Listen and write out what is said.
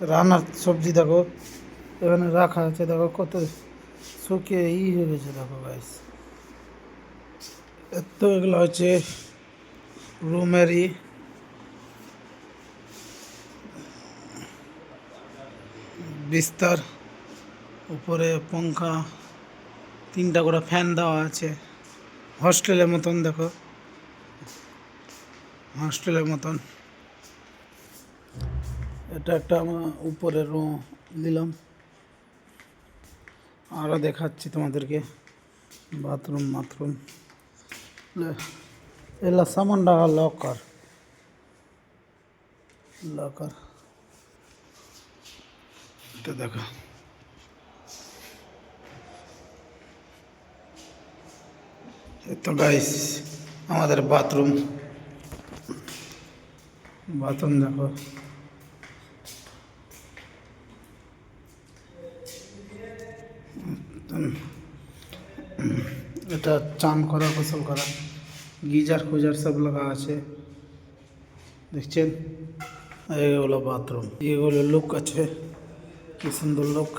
রান্নার সবজি দেখো এখানে রাখা আছে, দেখো কত শুকিয়ে হয়ে গেছে, দেখো গাইস। এত এগুলো হচ্ছে রুমেরই বিস্তার, উপরে পাঙ্খা, 3টা করে ফ্যান দেওয়া আছে, হস্টেলের মতন। দেখো হস্টেলের মতন। এটা একটা আমার উপরে রুম দিলাম, আরও দেখাচ্ছি তোমাদেরকে। বাথরুম এলা সামান রাখা লকার এটা দেখো। তো গাইস আমাদের বাথরুম দেখো। এটা চান করা, গোসল করা, গিজার খুজার সব লাগা আছে, দেখছেন। এই হলো বাথরুম, এগুলো লুক আছে, কি সুন্দর লুক।